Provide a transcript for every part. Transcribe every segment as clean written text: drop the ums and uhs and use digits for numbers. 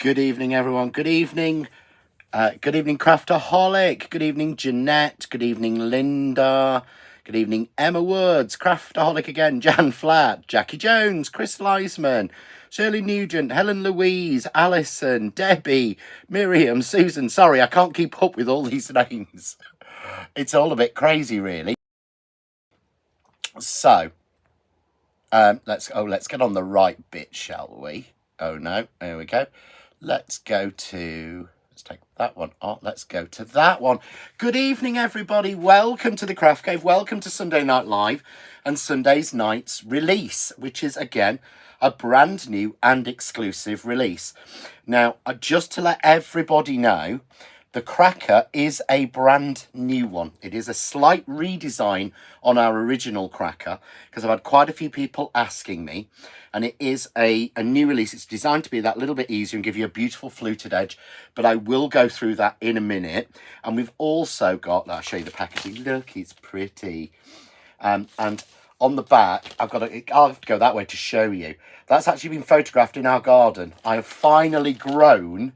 Good evening, everyone. Good evening. Good evening, Craftaholic. Good evening, Jeanette. Good evening, Linda. Good evening, Emma Woods. Craftaholic again. Jan Flat. Jackie Jones. Chris Leisman. Shirley Nugent. Helen Louise. Alison. Debbie. Miriam. Susan. Sorry, I can't keep up with all these names. It's all a bit crazy, really. So, let's get on the right bit, shall we? Oh no, there we go. Let's take that one off. Let's go to that one. Good evening, everybody. Welcome to the Craft Cave. Welcome to Sunday Night Live and Sunday's night's release, which is again a brand new and exclusive release. Now, just to let everybody know, the cracker is a brand new one. It is a slight redesign on our original cracker because I've had quite a few people asking me, and it is a new release. It's designed to be that little bit easier and give you a beautiful fluted edge, but I will go through that in a minute. And we've also got, I'll show you the packaging. Look, it's pretty. And on the back, I'll have to go that way to show you. That's actually been photographed in our garden. I have finally grown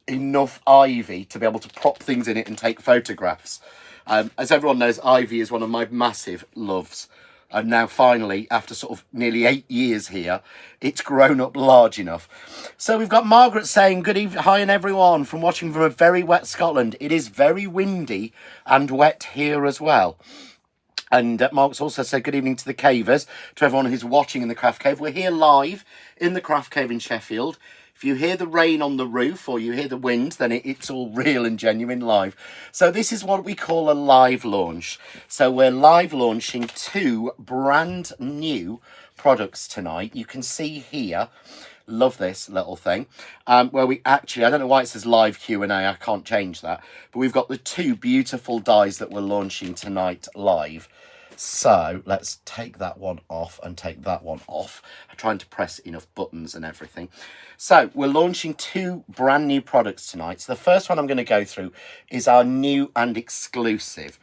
enough ivy to be able to prop things in it and take photographs. As everyone knows, ivy is one of my massive loves, and now finally, after sort of nearly 8 years here, it's grown up large enough. So we've got Margaret saying good evening, hi and everyone, from watching from a very wet Scotland. It is very windy and wet here as well. And Mark's also said good evening to the cavers, to everyone who's watching in the Craft Cave. We're here live in the Craft Cave in Sheffield. If you hear the rain on the roof or you hear the wind, then it's all real and genuine live. So this is what we call a live launch. So we're live launching 2 brand new products tonight. You can see here, love this little thing, where we actually, I don't know why it says live Q&A, I can't change that. But we've got the 2 beautiful dies that we're launching tonight live. So let's take that one off and take that one off. I'm trying to press enough buttons and everything. So we're launching 2 brand new products tonight. So the first one I'm going to go through is our new and exclusive,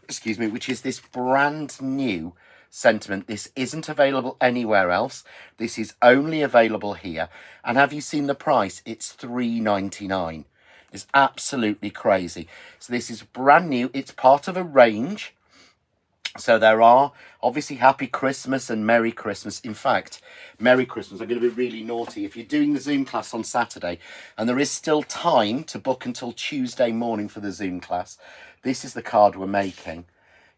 excuse me, which is this brand new sentiment. This isn't available anywhere else. This is only available here. And have you seen the price? It's £3.99. It's absolutely crazy. So this is brand new. It's part of a range. So there are obviously Happy Christmas and Merry Christmas. In fact, Merry Christmas. I'm going to be really naughty. If you're doing the Zoom class on Saturday, and there is still time to book until Tuesday morning for the Zoom class, this is the card we're making.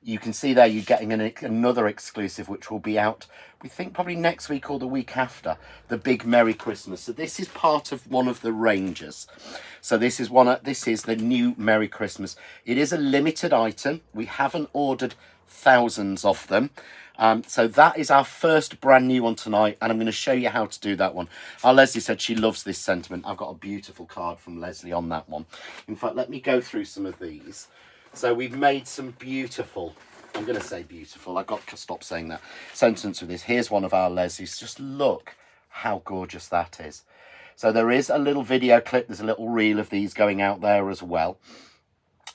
You can see there you're getting another exclusive, which will be out, we think, probably next week or the week after, the big Merry Christmas. So this is part of one of the ranges. So this is the new Merry Christmas. It is a limited item. We haven't ordered thousands of them. So that is our first brand new one tonight, and I'm going to show you how to do that one. Leslie said she loves this sentiment. I've got a beautiful card from Leslie on that one. In fact, let me go through some of these. So we've made some beautiful, I'm going to say beautiful, I've got to stop saying that, sentiments with this. Here's one of our Leslie's. Just look how gorgeous that is. So there is a little video clip, there's a little reel of these going out there as well.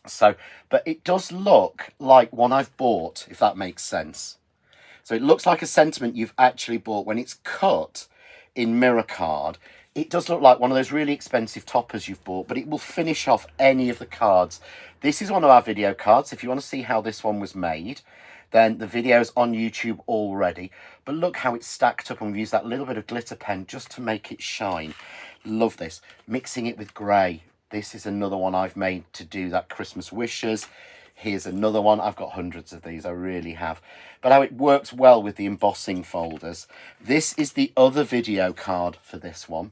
So, but it does look like one I've bought, if that makes sense. So it looks like a sentiment you've actually bought. When it's cut in mirror card, it does look like one of those really expensive toppers you've bought, but it will finish off any of the cards. This is one of our video cards. If you want to see how this one was made, then the video's on YouTube already. But look how it's stacked up, and we've used that little bit of glitter pen just to make it shine. Love this. Mixing it with grey. This is another one I've made to do that Christmas wishes. Here's another one. I've got hundreds of these, I really have. But how it works well with the embossing folders. This is the other video card for this one.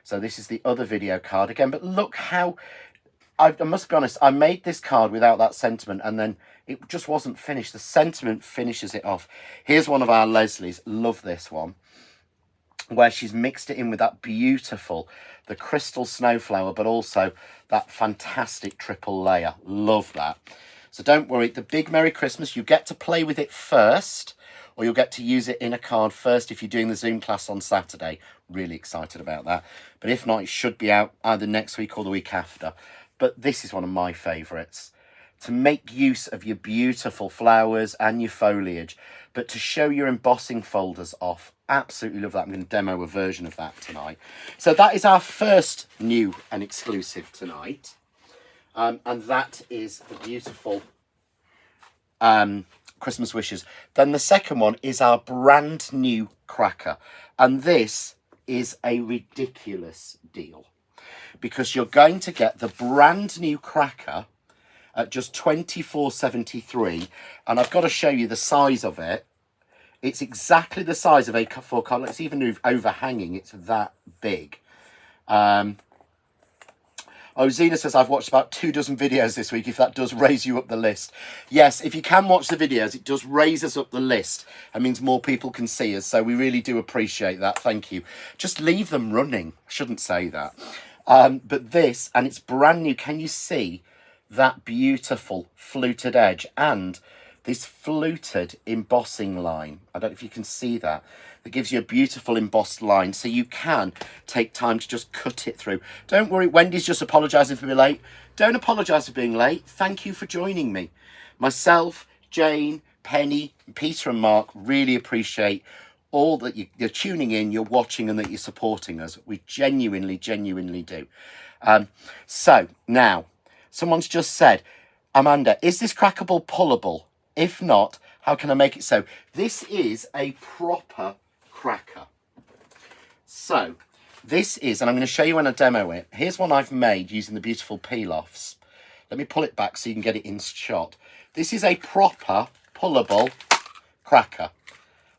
So this is the other video card again. But look how, I must be honest, I made this card without that sentiment, and then it just wasn't finished. The sentiment finishes it off. Here's one of our Leslie's. Love this one, where she's mixed it in with that beautiful, the crystal snowflower, but also that fantastic triple layer. Love that. So don't worry, the big Merry Christmas, you get to play with it first, or you'll get to use it in a card first if you're doing the Zoom class on Saturday. Really excited about that. But if not, it should be out either next week or the week after. But this is one of my favourites. To make use of your beautiful flowers and your foliage, but to show your embossing folders off absolutely love that. I'm going to demo a version of that tonight. So that is our first new and exclusive tonight. And that is the beautiful Christmas wishes. Then the second one is our brand new cracker. And this is a ridiculous deal, because you're going to get the brand new cracker at just $24.73. And I've got to show you the size of it. It's exactly the size of a 4 card. It's even overhanging. It's that big. Oh, Zena says, I've watched about 24 videos this week, if that does raise you up the list. Yes, if you can watch the videos, it does raise us up the list. It means more people can see us, so we really do appreciate that. Thank you. Just leave them running. I shouldn't say that. But this, and it's brand new. Can you see that beautiful fluted edge and this fluted embossing line? I don't know if you can see that. That gives you a beautiful embossed line, so you can take time to just cut it through. Don't worry, Wendy's just apologising for being late. Don't apologise for being late. Thank you for joining me. Myself, Jane, Penny, Peter and Mark really appreciate all that you're tuning in, you're watching, and that you're supporting us. We genuinely, genuinely do. So now, someone's just said, Amanda, is this crackable pullable? If not, how can I make it so? This is a proper cracker. So this is, and I'm going to show you when I demo it. Here's one I've made using the beautiful peel-offs. Let me pull it back so you can get it in shot. This is a proper pullable cracker.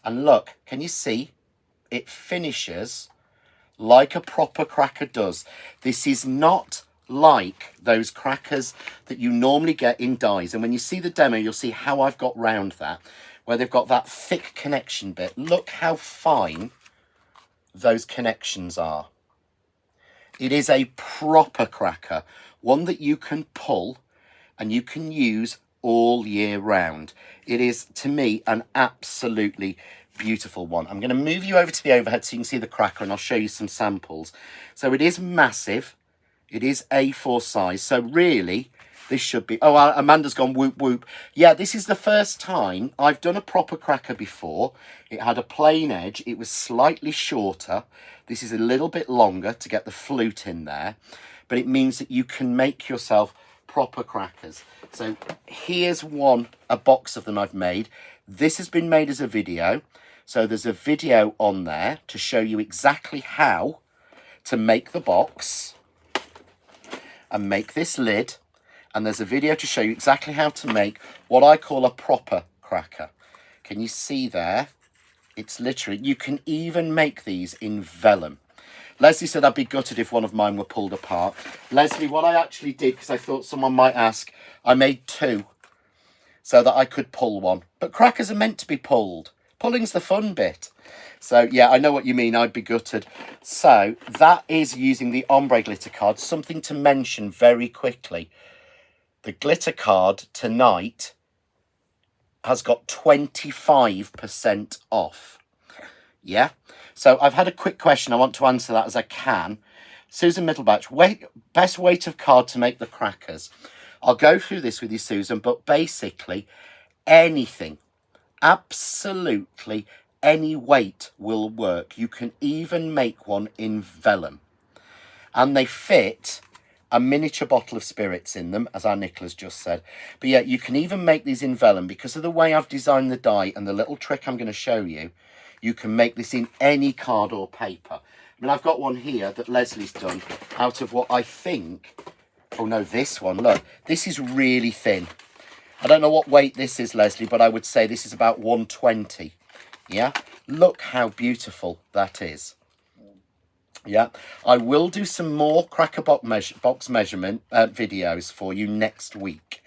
And look, can you see? It finishes like a proper cracker does. This is not like those crackers that you normally get in dies. And when you see the demo, you'll see how I've got round that, where they've got that thick connection bit. Look how fine those connections are. It is a proper cracker, one that you can pull and you can use all year round. It is, to me, an absolutely beautiful one. I'm going to move you over to the overhead so you can see the cracker, and I'll show you some samples. So it is massive. It is A4 size. So really, this should be... Oh, Amanda's gone whoop whoop. Yeah, this is the first time I've done a proper cracker before. It had a plain edge. It was slightly shorter. This is a little bit longer to get the flute in there. But it means that you can make yourself proper crackers. So here's a box of them I've made. This has been made as a video. So there's a video on there to show you exactly how to make the box and make this lid. And there's a video to show you exactly how to make what I call a proper cracker. Can you see there? It's literally, you can even make these in vellum. Leslie said I'd be gutted if one of mine were pulled apart. Leslie, what I actually did, because I thought someone might ask, I made 2 so that I could pull one. But crackers are meant to be pulled. Pulling's the fun bit. So, yeah, I know what you mean. I'd be gutted. So, that is using the ombre glitter card. Something to mention very quickly. The glitter card tonight has got 25% off. Yeah? So, I've had a quick question. I want to answer that as I can. Susan Middlebatch, best weight of card to make the crackers. I'll go through this with you, Susan, but basically anything, absolutely any weight will work. You can even make one in vellum. And they fit a miniature bottle of spirits in them, as our Nicholas just said. But yeah, you can even make these in vellum. Because of the way I've designed the die and the little trick I'm going to show you, you can make this in any card or paper. I mean, I've got one here that Leslie's done out of what I think... Oh no, this one, look. This is really thin. I don't know what weight this is, Leslie, but I would say this is about 120. Yeah? Look how beautiful that is. Yeah? I will do some more cracker box measurement videos for you next week.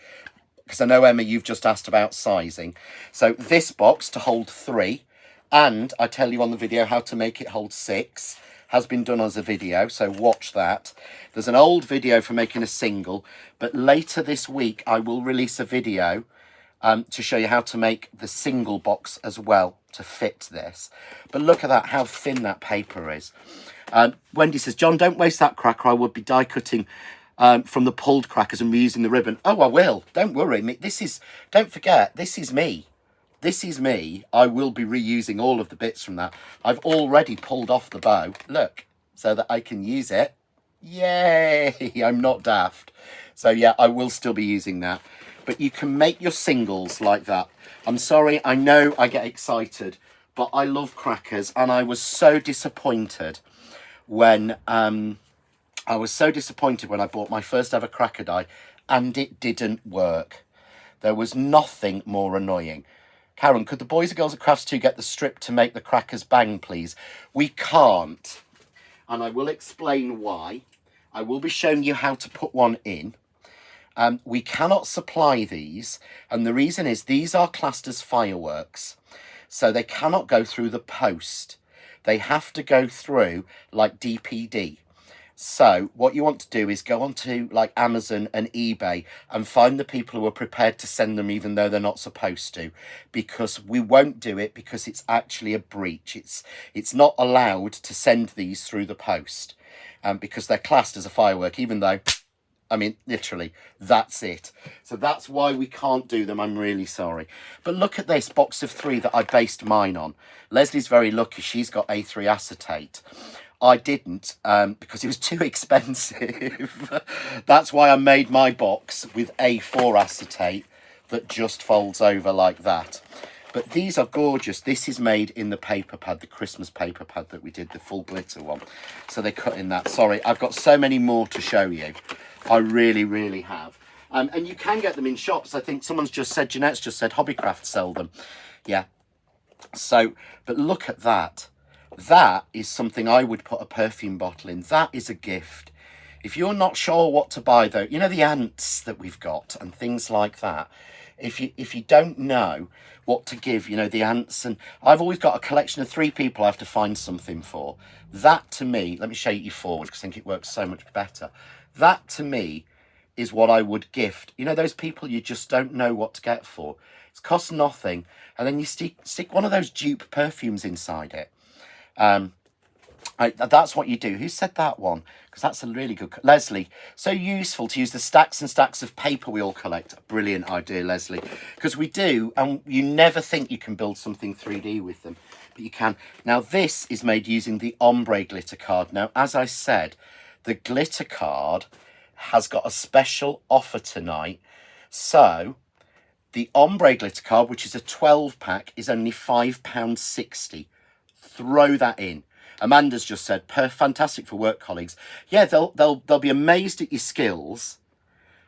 Because I know, Emma, you've just asked about sizing. So this box to hold 3. And I tell you on the video how to make it hold 6. Has been done as a video, so watch that. There's an old video for making a single, but later this week I will release a video to show you how to make the single box as well to fit this. But look at that, how thin that paper is. Wendy says, John, don't waste that cracker. I would be die cutting from the pulled crackers and reusing the ribbon. Oh, I will. Don't worry. Don't forget, this is me. this is me. I will be reusing all of the bits from that. I've already pulled off the bow, look, so that I can use it. Yay, I'm not daft. So yeah, I will still be using that. But you can make your singles like that. I'm sorry, I know I get excited, but I love crackers, and I was so disappointed when I bought my first ever cracker die and it didn't work. There was nothing more annoying. Karen, could the boys and girls at Crafts 2 get the strip to make the crackers bang, please? We can't, and I will explain why. I will be showing you how to put one in. We cannot supply these, and the reason is these are classed as fireworks, so they cannot go through the post. They have to go through like DPD. So what you want to do is go onto like Amazon and eBay and find the people who are prepared to send them even though they're not supposed to, because we won't do it, because it's actually a breach. It's not allowed to send these through the post because they're classed as a firework, even though, I mean, literally, that's it. So that's why we can't do them. I'm really sorry. But look at this box of 3 that I based mine on. Leslie's very lucky. She's got A3 acetate. I didn't because it was too expensive. That's why I made my box with A4 acetate that just folds over like that. But these are gorgeous. This is made in the paper pad, the Christmas paper pad that we did, the full glitter one. So they cut in that. Sorry, I've got so many more to show you. I really, really have. And you can get them in shops. I think someone's just said, Jeanette's just said, Hobbycraft sell them. Yeah. So, but look at that. That is something I would put a perfume bottle in. That is a gift. If you're not sure what to buy, though, you know, the ants that we've got and things like that. If you don't know what to give, you know, the ants, and I've always got a collection of 3 people I have to find something for. That to me, let me show you forward because I think it works so much better. That to me is what I would gift. You know, those people you just don't know what to get for. It costs nothing, and then you stick one of those dupe perfumes inside it. That's what you do. Who said that one? Because that's a really good... Leslie, so useful to use the stacks and stacks of paper we all collect. Brilliant idea, Leslie. Because we do, and you never think you can build something 3D with them, but you can. Now, this is made using the ombre glitter card. Now, as I said, the glitter card has got a special offer tonight. So, the ombre glitter card, which is a 12-pack, is only £5.60. Throw that in. Amanda's just said, fantastic for work colleagues. Yeah, they'll be amazed at your skills,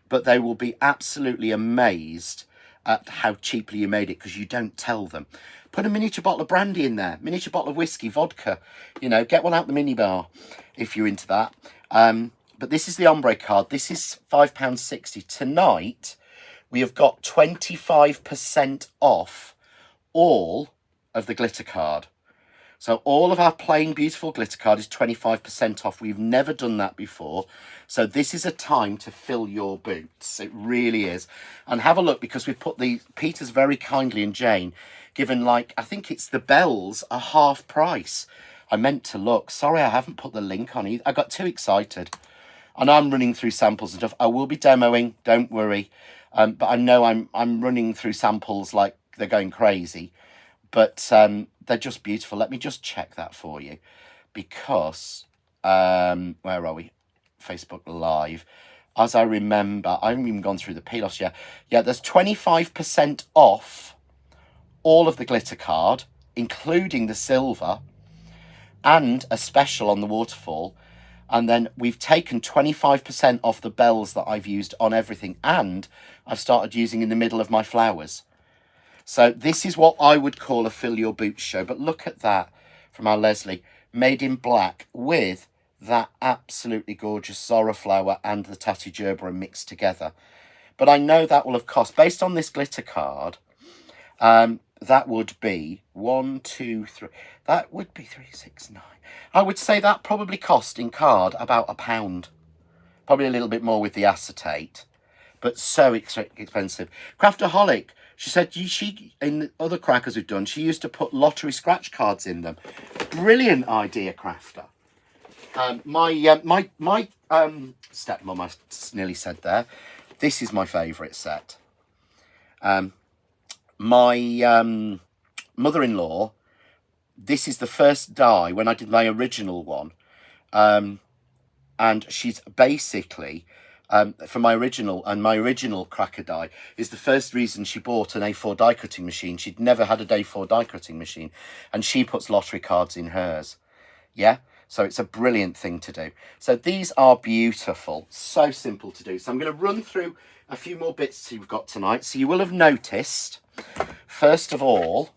but they will be absolutely amazed at how cheaply you made it because you don't tell them. Put a miniature bottle of brandy in there, miniature bottle of whiskey, vodka, you know, get one out the minibar if you're into that. But this is the ombre card. This is £5.60. Tonight, we have got 25% off all of the glitter card. So all of our plain beautiful glitter card is 25% off. We've never done that before. So this is a time to fill your boots. It really is. And have a look, because we've put the... Peter's very kindly, and Jane, given like, I think it's the bells are half price. I meant to look. Sorry, I haven't put the link on either. I got too excited. And I'm running through samples and stuff. I will be demoing, don't worry. But I know I'm running through samples like they're going crazy. But they're just beautiful. Let me just check that for you, because where are we? Facebook Live. As I remember, I haven't even gone through the peel-offs yet. Yeah, there's 25% off all of the glitter card, including the silver, and a special on the waterfall. And then we've taken 25% off the bells that I've used on everything, and I've started using in the middle of my flowers. So this is what I would call a fill your boots show. But look at that from our Leslie, made in black with that absolutely gorgeous Zora flower and the Tati Gerbera mixed together. But I know that will have cost, based on this glitter card, that would be 1, 2, 3. That would be 3, 6, 9. I would say that probably cost in card about £1. Probably a little bit more with the acetate, but so expensive. Craftaholic. She said she in the other crackers we've done, she used to put lottery scratch cards in them. Brilliant idea, Crafter. My stepmom, I nearly said there, this is my favourite set. my mother-in-law, this is the first die when I did my original one. And she's basically, for my original cracker die, is the first reason she bought an A4 die cutting machine. She'd never had a A4 die cutting machine, and she puts lottery cards in hers. Yeah, so it's a brilliant thing to do. So these are beautiful, so simple to do. So I'm going to run through a few more bits you've got tonight. So you will have noticed, first of all,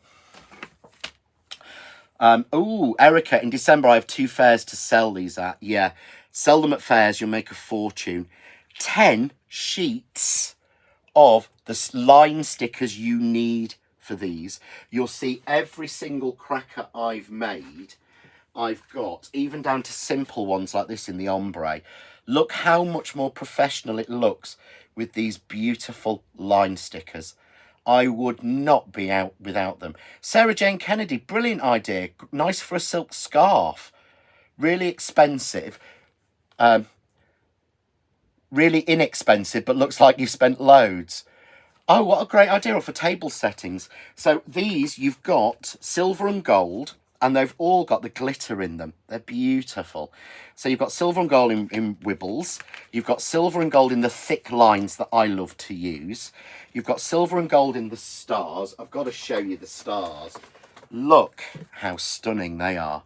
Erica, in December I have 2 fairs to sell these at. Yeah, sell them at fairs, you'll make a fortune. 10 sheets of the line stickers you need for these. You'll see every single cracker I've made, I've got, even down to simple ones like this in the ombre. Look how much more professional it looks with these beautiful line stickers. I would not be out without them. Sarah Jane Kennedy, brilliant idea. Nice for a silk scarf. Really expensive. Really inexpensive, but looks like you've spent loads. Oh, what a great idea for table settings. So these, you've got silver and gold, and they've all got the glitter in them. They're beautiful. So you've got silver and gold in wibbles. You've got silver and gold in the thick lines that I love to use. You've got silver and gold in the stars. I've got to show you the stars. Look how stunning they are.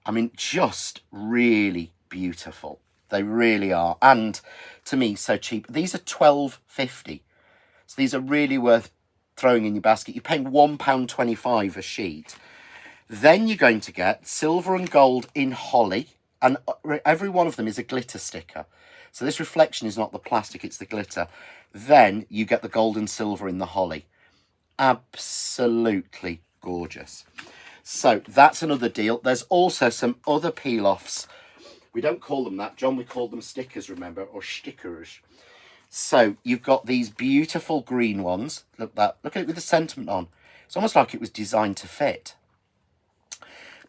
I mean, just really beautiful. They really are. And to me, so cheap. These are £12.50. So these are really worth throwing in your basket. You're paying £1.25 a sheet. Then you're going to get silver and gold in holly. And every one of them is a glitter sticker. So this reflection is not the plastic, it's the glitter. Then you get the gold and silver in the holly. Absolutely gorgeous. So that's another deal. There's also some other peel-offs. We don't call them that, John. We call them stickers, remember, or stickers. So you've got these beautiful green ones. Look at it with the sentiment on. It's almost like it was designed to fit.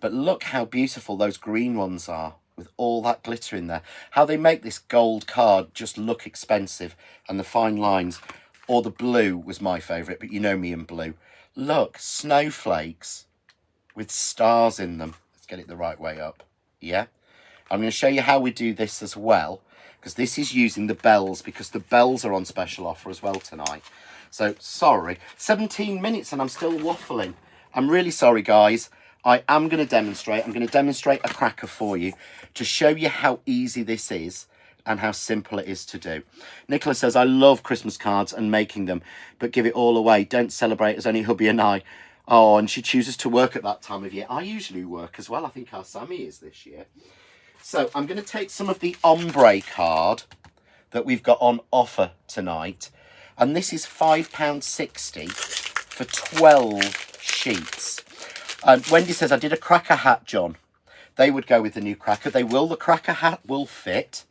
But look how beautiful those green ones are with all that glitter in there. How they make this gold card just look expensive, and the fine lines. Or the blue was my favourite, but you know me in blue. Look, snowflakes with stars in them. Let's get it the right way up. Yeah. I'm going to show you how we do this as well, because this is using the bells, because the bells are on special offer as well tonight. So, sorry, 17 minutes and I'm still waffling. I'm really sorry, guys. I am going to demonstrate. I'm going to demonstrate a cracker for you to show you how easy this is and how simple it is to do. Nicola says, I love Christmas cards and making them, but give it all away. Don't celebrate as only hubby and I. Oh, and she chooses to work at that time of year. I usually work as well. I think our Sammy is this year. So I'm going to take some of the ombre card that we've got on offer tonight. And this is £5.60 for 12 sheets. Wendy says, I did a cracker hat, John. They would go with the new cracker. They will. The cracker hat will fit.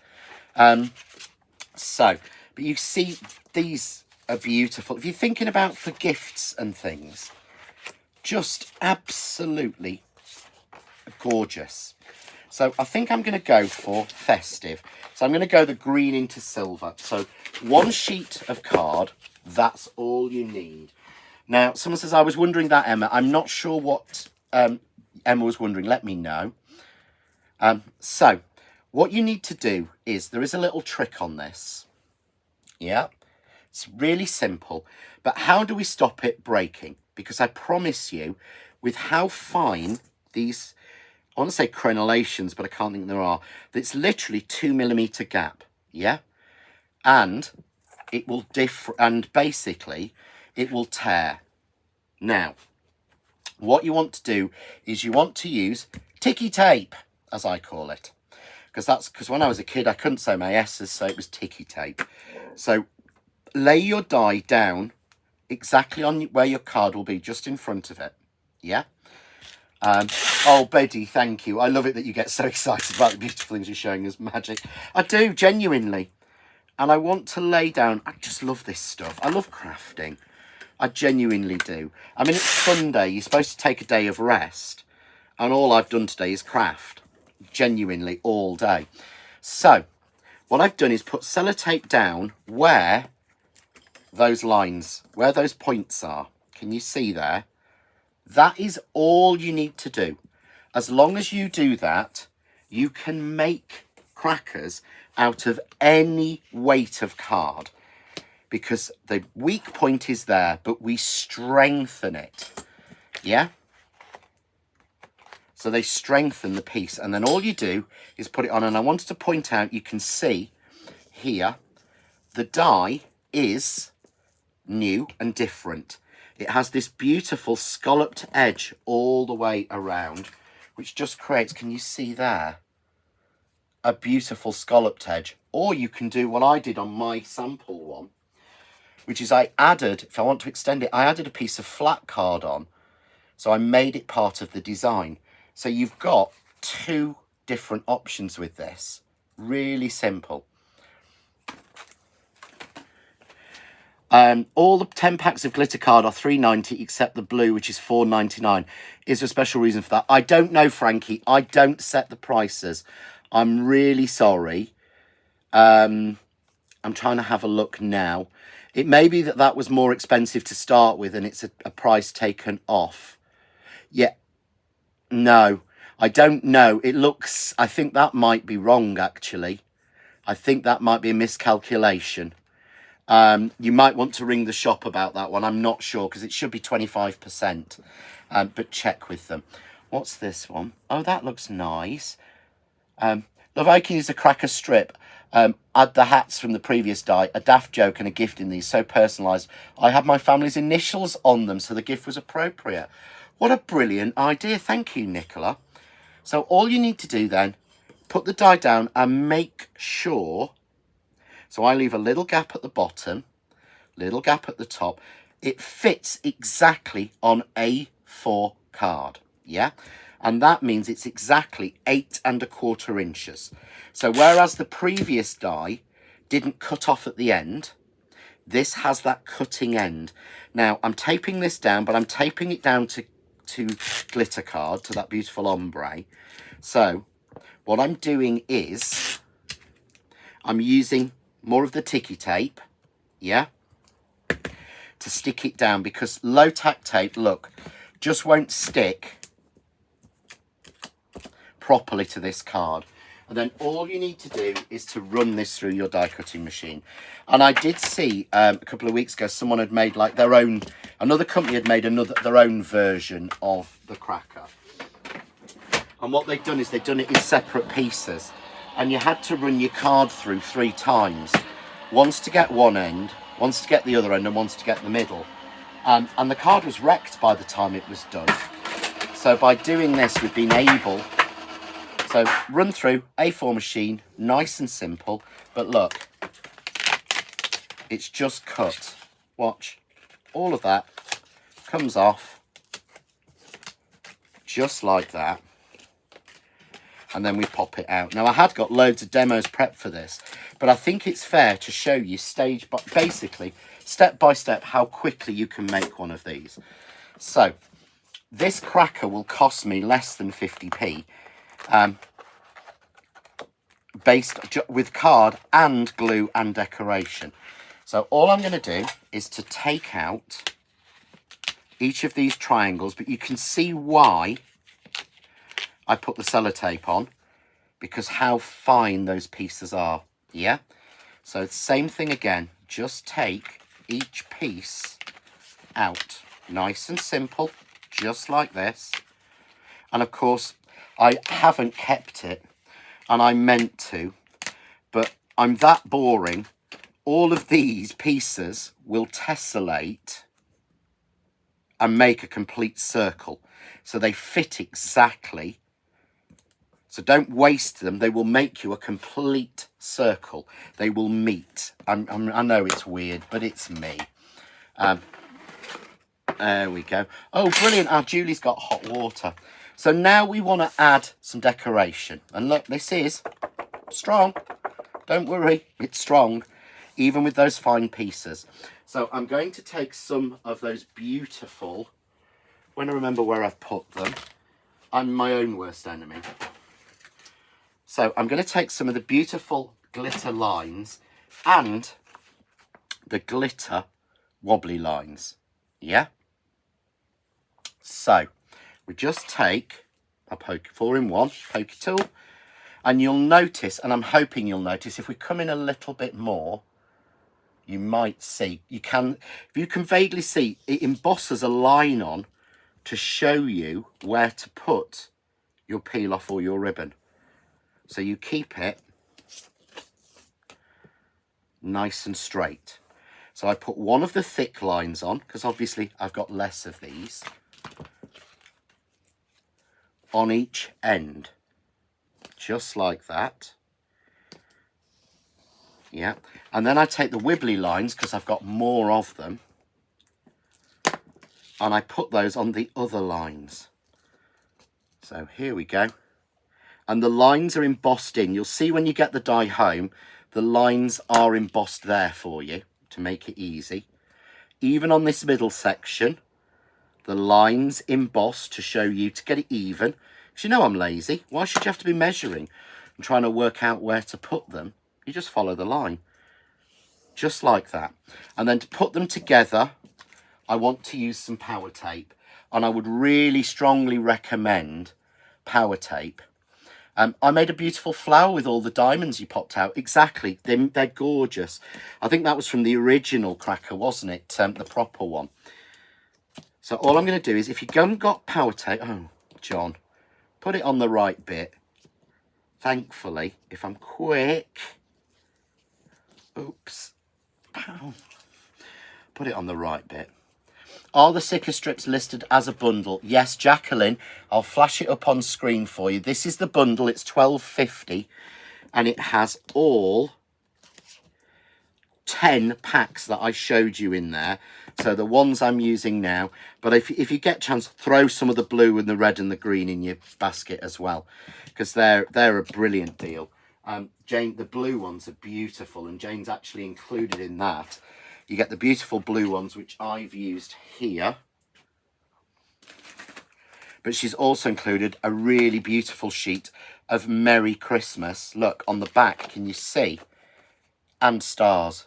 But you see, these are beautiful. If you're thinking about for gifts and things, just absolutely gorgeous. So I think I'm going to go for festive. So I'm going to go the green into silver. So 1 sheet of card, that's all you need. Now, someone says, I was wondering that, Emma. I'm not sure what Emma was wondering. Let me know. So what you need to do is, there is a little trick on this. Yeah, it's really simple. But how do we stop it breaking? Because I promise you, with how fine these, I want to say crenellations, but I can't think there are. It's literally 2mm gap, yeah? And it will and basically it will tear. Now, what you want to do is you want to use ticky tape, as I call it. Because when I was a kid, I couldn't say my S's, so it was ticky tape. So lay your die down exactly on where your card will be, just in front of it, yeah? Oh, Betty, thank you. I love it that you get so excited about the beautiful things you're showing us, magic. I do, genuinely. And I want to lay down, I just love this stuff. I love crafting. I genuinely do. I mean, it's Sunday. You're supposed to take a day of rest. And all I've done today is craft. Genuinely, all day. So, what I've done is put sellotape down where those lines, where those points are, can you see there? That is all you need to do. As long as you do that, you can make crackers out of any weight of card, because the weak point is there, but we strengthen it. Yeah? So they strengthen the piece, and then all you do is put it on. And I wanted to point out, you can see here, the die is new and different. It has this beautiful scalloped edge all the way around, which just creates, can you see there, a beautiful scalloped edge. Or you can do what I did on my sample one, which is I added, if I want to extend it, I added a piece of flat card on. So I made it part of the design. So you've got two different options with this. Really simple. All the 10 packs of glitter card are £3.90 except the blue, which is £4.99. Is there a special reason for that? I don't know, Frankie. I don't set the prices. I'm really sorry. I'm trying to have a look now. It may be that was more expensive to start with and it's a price taken off. Yeah. No, I don't know. It looks, I think that might be wrong, actually. I think that might be a miscalculation. You might want to ring the shop about that one. I'm not sure, because it should be 25%. But check with them. What's this one? Oh, that looks nice. The Viking is a cracker strip. Add the hats from the previous die, a daft joke and a gift in these, so personalised. I had my family's initials on them, so the gift was appropriate. What a brilliant idea. Thank you, Nicola. So all you need to do then, put the die down and make sure, so I leave a little gap at the bottom, little gap at the top. It fits exactly on A4 card, yeah? And that means it's exactly 8 1/4 inches. So whereas the previous die didn't cut off at the end, this has that cutting end. Now, I'm taping this down, but I'm taping it down to glitter card, to that beautiful ombre. So what I'm doing is I'm using more of the ticky tape, yeah, to stick it down, because low tack tape, look, just won't stick properly to this card. And then all you need to do is to run this through your die cutting machine. And I did see a couple of weeks ago someone had made like their own, another company had made their own version of the cracker. And what they've done is they've done it in separate pieces, and you had to run your card through 3 times, once to get one end, once to get the other end, and once to get the middle. And the card was wrecked by the time it was done. So by doing this, we've been able, so run through A4 machine, nice and simple, but look, it's just cut. Watch, all of that comes off just like that. And then we pop it out. Now, I had got loads of demos prepped for this, but I think it's fair to show you basically step by step how quickly you can make one of these. So this cracker will cost me less than 50p, based with card and glue and decoration. So all I'm going to do is to take out each of these triangles, but you can see why I put the sellotape on, because how fine those pieces are, yeah? So same thing again, just take each piece out, nice and simple, just like this. And of course, I haven't kept it, and I meant to, but I'm that boring. All of these pieces will tessellate and make a complete circle. So they fit exactly. So don't waste them. They will make you a complete circle. They will meet. I know it's weird, but it's me. There we go. Oh, brilliant. Our Julie's got hot water. So now we want to add some decoration. And look, this is strong. Don't worry, it's strong, even with those fine pieces. So I'm going to take some of those beautiful, when I remember where I've put them, I'm my own worst enemy. So I'm going to take some of the beautiful glitter lines and the glitter wobbly lines. Yeah? So we just take a 4-in-1 pokey tool, and you'll notice, and I'm hoping you'll notice, if we come in a little bit more, you might see, if you can vaguely see, it embosses a line on to show you where to put your peel off or your ribbon. So you keep it nice and straight. So I put one of the thick lines on, because obviously I've got less of these, on each end, just like that. Yeah, and then I take the wibbly lines, because I've got more of them, and I put those on the other lines. So here we go. And the lines are embossed in. You'll see when you get the die home, the lines are embossed there for you to make it easy. Even on this middle section, the lines embossed to show you to get it even. Because you know I'm lazy. Why should you have to be measuring and trying to work out where to put them? You just follow the line. Just like that. And then to put them together, I want to use some power tape. And I would really strongly recommend power tape. I made a beautiful flower with all the diamonds you popped out. Exactly. They're gorgeous. I think that was from the original cracker, wasn't it? The proper one. So all I'm going to do is, if you haven't got power tape... Oh, John. Put it on the right bit. Thankfully, if I'm quick... Oops. Ow. Put it on the right bit. Are the sticker strips listed as a bundle? Yes, Jacqueline. I'll flash it up on screen for you. This is the bundle. It's $12.50, and it has all 10 packs that I showed you in there. So the ones I'm using now. But if you get a chance, throw some of the blue and the red and the green in your basket as well, because they're a brilliant deal. Jane, the blue ones are beautiful, and Jane's actually included in that. You get the beautiful blue ones, which I've used here. But she's also included a really beautiful sheet of Merry Christmas. Look, on the back, can you see? And stars.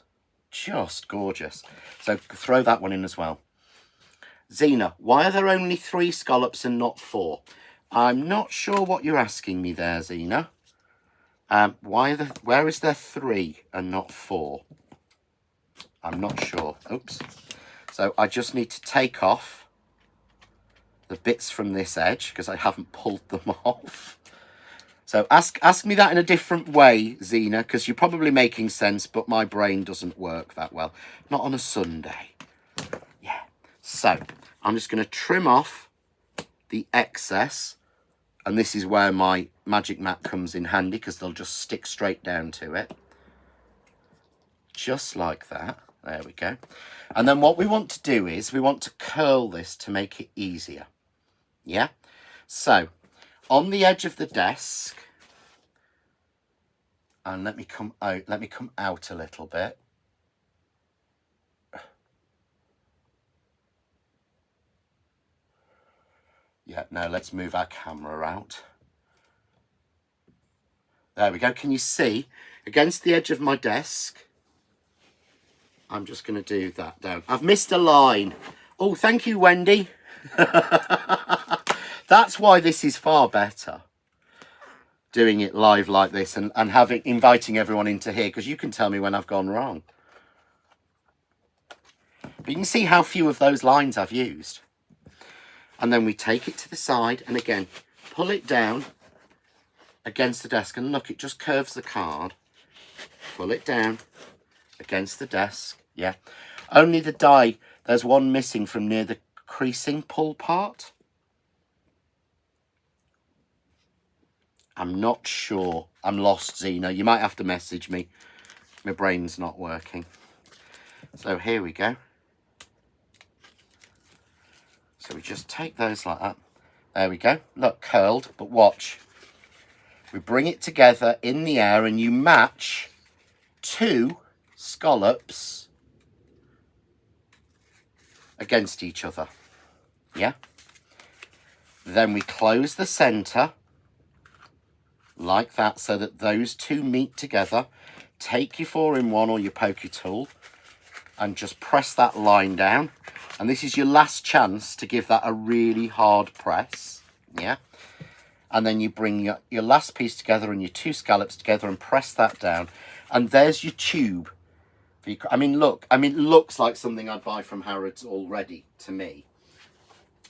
Just gorgeous. So throw that one in as well. Zena, why are there only 3 scallops and not 4? I'm not sure what you're asking me there, Zena. Where is there 3 and not 4? I'm not sure. Oops. So I just need to take off the bits from this edge, because I haven't pulled them off. So ask me that in a different way, Zena, because you're probably making sense, but my brain doesn't work that well. Not on a Sunday. Yeah. So I'm just going to trim off the excess. And this is where my magic mat comes in handy, because they'll just stick straight down to it. Just like that. There we go. And then what we want to do is we want to curl this to make it easier. Yeah? So, on the edge of the desk, and let me come out a little bit. Yeah, no, let's move our camera out. There we go. Can you see? Against the edge of my desk, I'm just going to do that down. I've missed a line. Oh, thank you, Wendy. That's why this is far better, doing it live like this and inviting everyone into here, because you can tell me when I've gone wrong. But you can see how few of those lines I've used. And then we take it to the side and again, pull it down against the desk. And look, it just curves the card. Pull it down against the desk. Yeah. Only the die, there's one missing from near the creasing pull part. I'm not sure. I'm lost, Zena. You might have to message me. My brain's not working. So here we go. So we just take those like that. There we go. Look, curled, but watch. We bring it together in the air and you match 2 scallops against each other. Yeah? Then we close the centre like that so that those 2 meet together. Take your 4-in-1 or your poker tool and just press that line down. And this is your last chance to give that a really hard press. Yeah. And then you bring your last piece together and your 2 scallops together and press that down. And there's your tube. I mean, look, it looks like something I'd buy from Harrods already to me.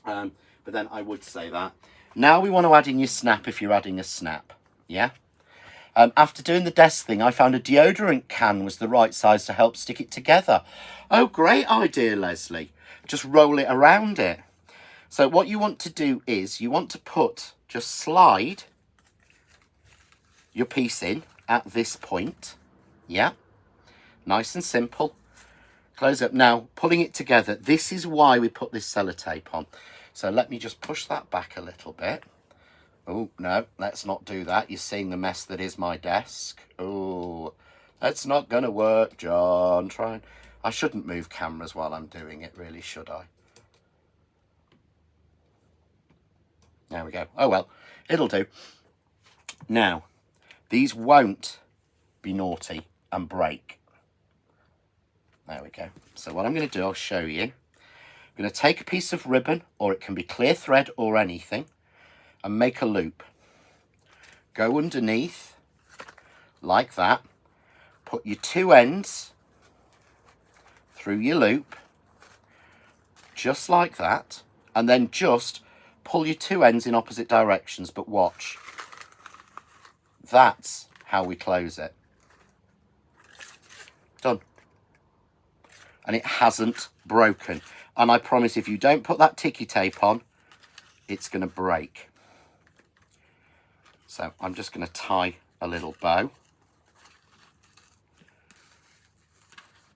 But then I would say that. Now we want to add in your snap if you're adding a snap. Yeah. After doing the desk thing, I found a deodorant can was the right size to help stick it together. Oh, great idea, Leslie. Just roll it around it. So what you want to do is you want to just slide your piece in at this point. Yeah. Nice and simple. Close up. Now, pulling it together, this is why we put this sellotape on. So let me just push that back a little bit. Oh, no, let's not do that. You're seeing the mess that is my desk. Oh, that's not going to work, John. I shouldn't move cameras while I'm doing it, really, should I? There we go. Oh, well, it'll do. Now, these won't be naughty and break. There we go. So what I'm going to do, I'll show you. I'm going to take a piece of ribbon, or it can be clear thread or anything, and make a loop. Go underneath, like that. Put your 2 ends through your loop, just like that. And then just pull your 2 ends in opposite directions, but watch. That's how we close it. Done. And it hasn't broken. And I promise if you don't put that ticky tape on, it's going to break. So I'm just going to tie a little bow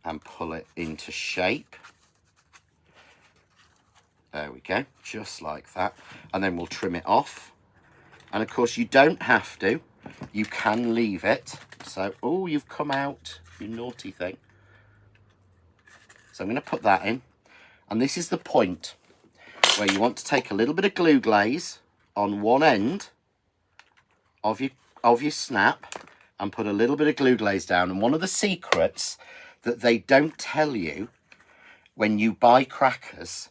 and pull it into shape. There we go, just like that. And then we'll trim it off. And of course you don't have to. You can leave it. So, oh, you've come out, you naughty thing. So I'm going to put that in. And this is the point where you want to take a little bit of glue glaze on one end of your snap and put a little bit of glue glaze down. And one of the secrets that they don't tell you when you buy crackers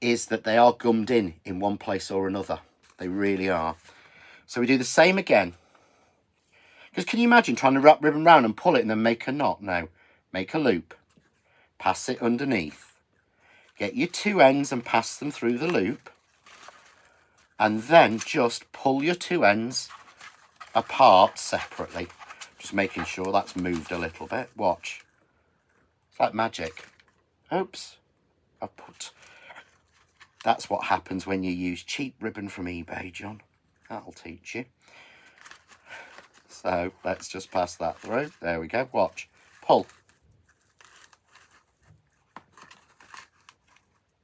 is that they are gummed in one place or another. They really are. So we do the same again. Because can you imagine trying to wrap ribbon round and pull it and then make a knot? No, make a loop. Pass it underneath. Get your 2 ends and pass them through the loop. And then just pull your 2 ends apart separately. Just making sure that's moved a little bit. Watch. It's like magic. Oops. That's what happens when you use cheap ribbon from eBay, John. That'll teach you. So let's just pass that through. There we go. Watch. Pull.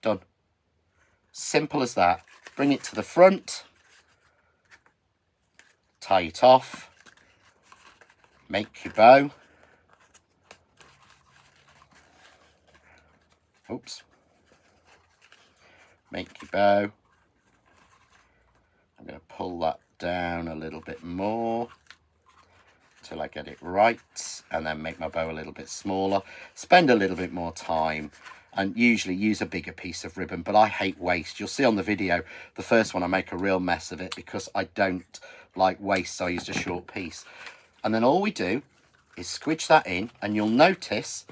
Done. Simple as that. Bring it to the front. Tie it off. Make your bow. Oops. Make your bow. I'm going to pull that down a little bit more till I get it right, and then make my bow a little bit smaller. Spend a little bit more time and usually use a bigger piece of ribbon, but I hate waste. You'll see on the video, the first one I make a real mess of it because I don't like waste, so I used a short piece. And then all we do is squidge that in, and you'll notice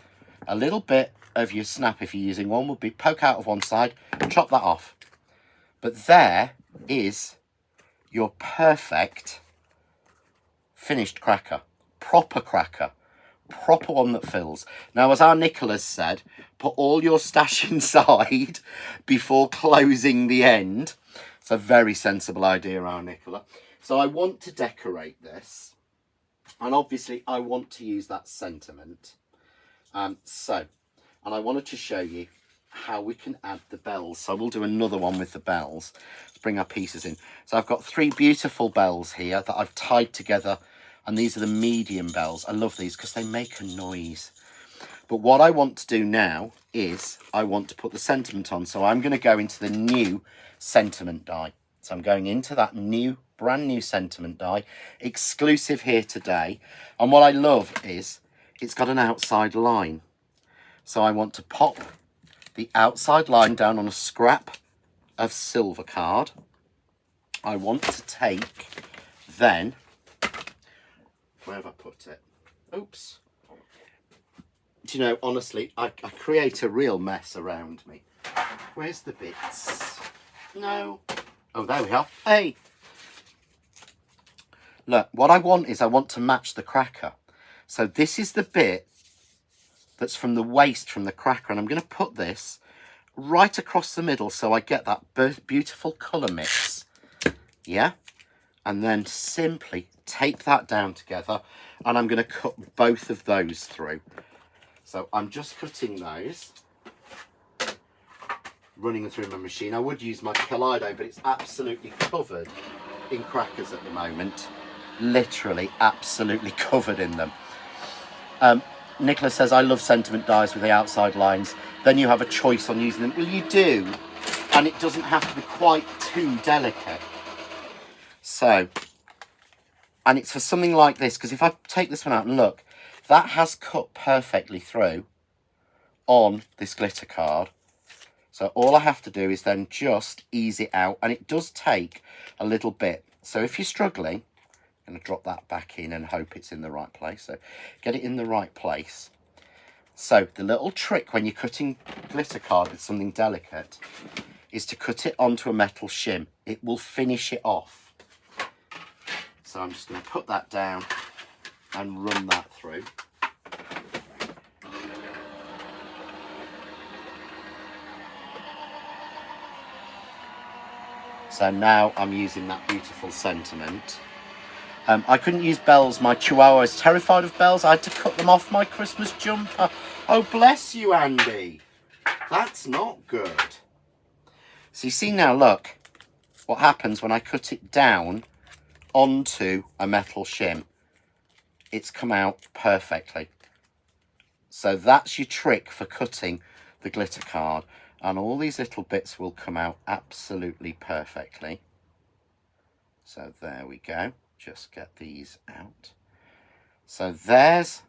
a little bit of your snap, if you're using one, would be poke out of one side and chop that off. But there is your perfect finished cracker, proper one that fills. Now, as our Nicholas said, put all your stash inside before closing the end. It's a very sensible idea, our Nicola. So I want to decorate this, and obviously I want to use that sentiment. And I wanted to show you how we can add the bells. So we'll do another one with the bells. Let's bring our pieces in. So I've got 3 beautiful bells here that I've tied together, and these are the medium bells. I love these because they make a noise. But what I want to do now is I want to put the sentiment on. So I'm going to go into the new sentiment die. So I'm going into that brand new sentiment die, exclusive here today. And what I love is it's got an outside line. So I want to pop the outside line down on a scrap of silver card. I want to take then, where have I put it? Oops. Do you know, honestly, I create a real mess around me. Where's the bits? No. Oh, there we are. Hey. Look, what I want is I want to match the cracker. So this is the bit that's from the waste from the cracker. And I'm going to put this right across the middle so I get that beautiful colour mix. Yeah? And then simply tape that down together. And I'm going to cut both of those through. So I'm just cutting those. Running them through my machine. I would use my Kaleido, but it's absolutely covered in crackers at the moment. Literally absolutely covered in them. Nicholas says, I love sentiment dies with the outside lines. Then you have a choice on using them. Well, you do. And it doesn't have to be quite too delicate. So, and it's for something like this, because if I take this one out and look, that has cut perfectly through on this glitter card. So all I have to do is then just ease it out. And it does take a little bit. So if you're struggling, I'm going to drop that back in and hope it's in the right place. So get it in the right place. So the little trick when you're cutting glitter card with something delicate is to cut it onto a metal shim. It will finish it off. So I'm just going to put that down and run that through. So now I'm using that beautiful sentiment. I couldn't use bells. My Chihuahua is terrified of bells. I had to cut them off my Christmas jumper. Oh, bless you, Andy. That's not good. So you see now, look, what happens when I cut it down onto a metal shim. It's come out perfectly. So that's your trick for cutting the glitter card. And all these little bits will come out absolutely perfectly. So there we go. Just get these out. So there's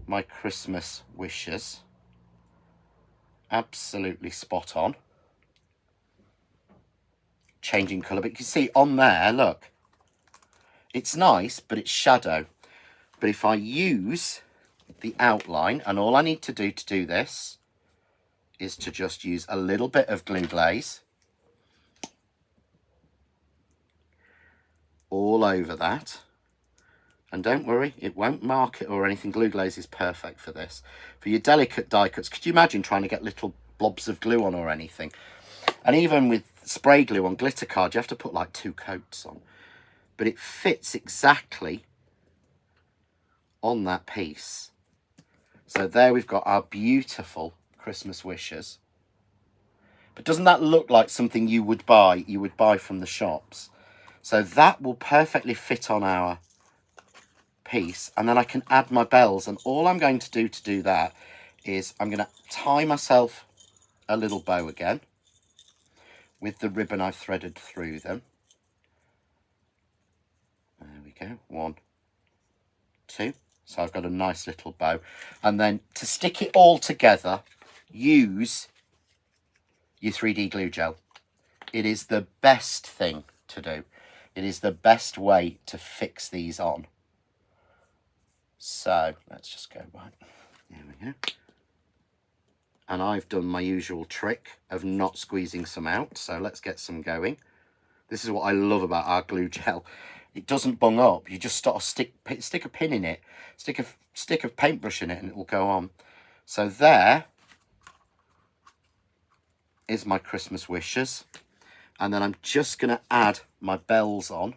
my Christmas wishes. Absolutely spot on. Changing colour, but you can see on there, look, it's nice, but it's shadow. But if I use the outline, and all I need to do this is to just use a little bit of glue glaze all over that. And don't worry, it won't mark it or anything. Glue glaze is perfect for this. For your delicate die cuts, could you imagine trying to get little blobs of glue on or anything? And even with spray glue on glitter card, you have to put like 2 coats on. But it fits exactly on that piece. So there we've got our beautiful Christmas wishes. But doesn't that look like something you would buy from the shops? So that will perfectly fit on our piece. And then I can add my bells. And all I'm going to do that is I'm going to tie myself a little bow again with the ribbon I've threaded through them. There we go. 1, 2. So I've got a nice little bow. And then to stick it all together, use your 3D glue gel. It is the best thing to do. It is the best way to fix these on. So let's just go right. There we go. And I've done my usual trick of not squeezing some out. So let's get some going. This is what I love about our glue gel. It doesn't bung up. You just sort of stick a pin in it, stick a paintbrush in it, and it will go on. So there is my Christmas wishes. And then I'm just going to add my bells on.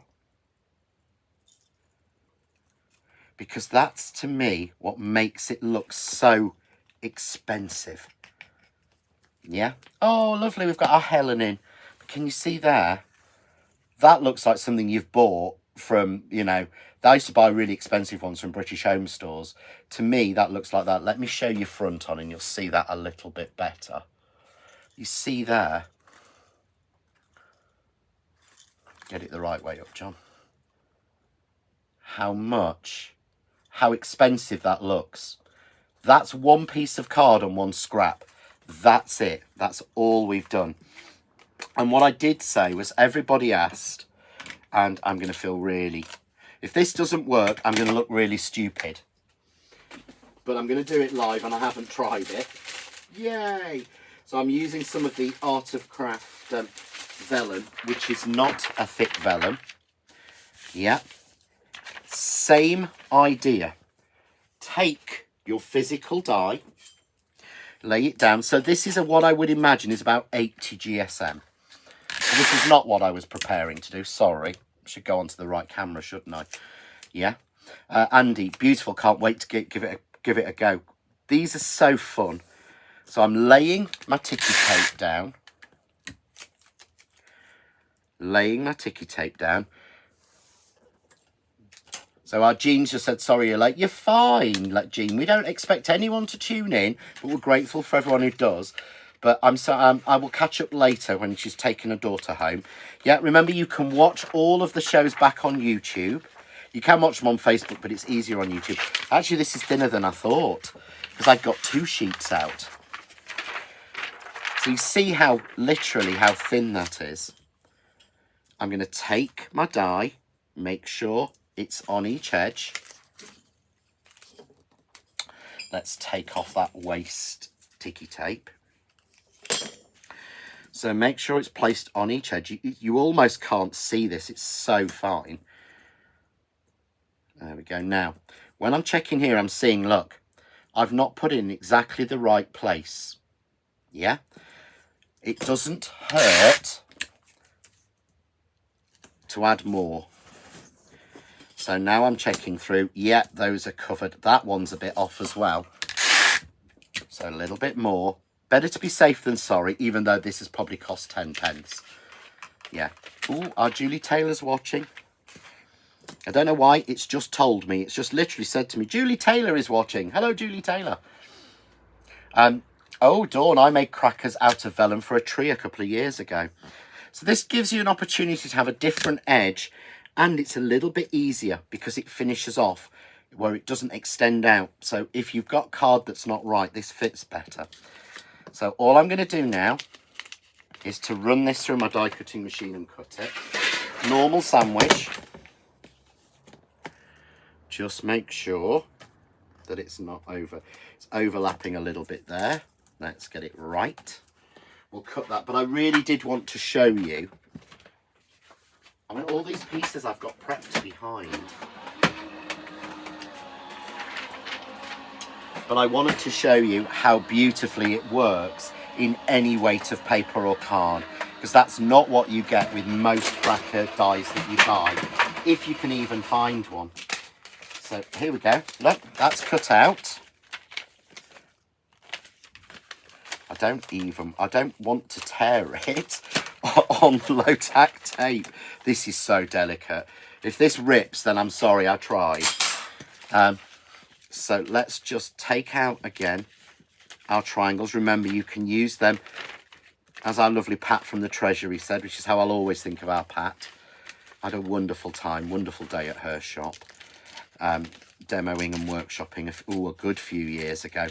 Because that's, to me, what makes it look so expensive. Yeah? Oh, lovely. We've got our Helen in. But can you see there? That looks like something you've bought from, you know, I used to buy really expensive ones from British home stores. To me, that looks like that. Let me show you front on and you'll see that a little bit better. You see there? Get it the right way up, John. How expensive that looks. That's one piece of card and one scrap. That's it. That's all we've done. And what I did say was everybody asked, and I'm going to feel really... If this doesn't work, I'm going to look really stupid. But I'm going to do it live and I haven't tried it. Yay! So I'm using some of the Art of Craft vellum, which is not a thick vellum. Yeah. Same idea. Take your physical die, lay it down. So this is what I would imagine is about 80 GSM. This is not what I was preparing to do. Sorry. I should go onto the right camera, shouldn't I? Yeah. Andy, beautiful. Can't wait to give it a go. These are so fun. So I'm laying my ticky tape down. Laying my ticky tape down. So our Jean just said, sorry you're late. You're fine, like Jean. We don't expect anyone to tune in, but we're grateful for everyone who does. But I will catch up later when she's taken her daughter home. Yeah, remember you can watch all of the shows back on YouTube. You can watch them on Facebook, but it's easier on YouTube. Actually, this is thinner than I thought because I got 2 sheets out. So you see how, literally, how thin that is. I'm going to take my die, make sure it's on each edge. Let's take off that waste ticky tape. So make sure it's placed on each edge. You almost can't see this. It's so fine. There we go. Now, when I'm checking here, I'm seeing, look, I've not put in exactly the right place. Yeah? It doesn't hurt to add more. So now I'm checking through. Yeah, those are covered. That one's a bit off as well. So a little bit more. Better to be safe than sorry, even though this has probably cost 10 pence. Yeah. Ooh, our Julie Taylor's watching. I don't know why. It's just told me. It's just literally said to me, Julie Taylor is watching. Hello, Julie Taylor. Oh, Dawn, I made crackers out of vellum for a tree a couple of years ago. So this gives you an opportunity to have a different edge, and it's a little bit easier because it finishes off where it doesn't extend out. So if you've got card that's not right, this fits better. So all I'm going to do now is to run this through my die cutting machine and cut it. Normal sandwich. Just make sure that it's not over. It's overlapping a little bit there. Let's get it right. We'll cut that, but I really did want to show you. I mean, all these pieces I've got prepped behind. But I wanted to show you how beautifully it works in any weight of paper or card, because that's not what you get with most cracker dies that you buy, if you can even find one. So here we go. Look, that's cut out. I don't want to tear it on low-tack tape. This is so delicate. If this rips, then I'm sorry, I tried. So let's just take out again our triangles. Remember, you can use them as our lovely Pat from the Treasury said, which is how I'll always think of our Pat. I had a wonderful time, wonderful day at her shop, demoing and workshopping a good few years ago.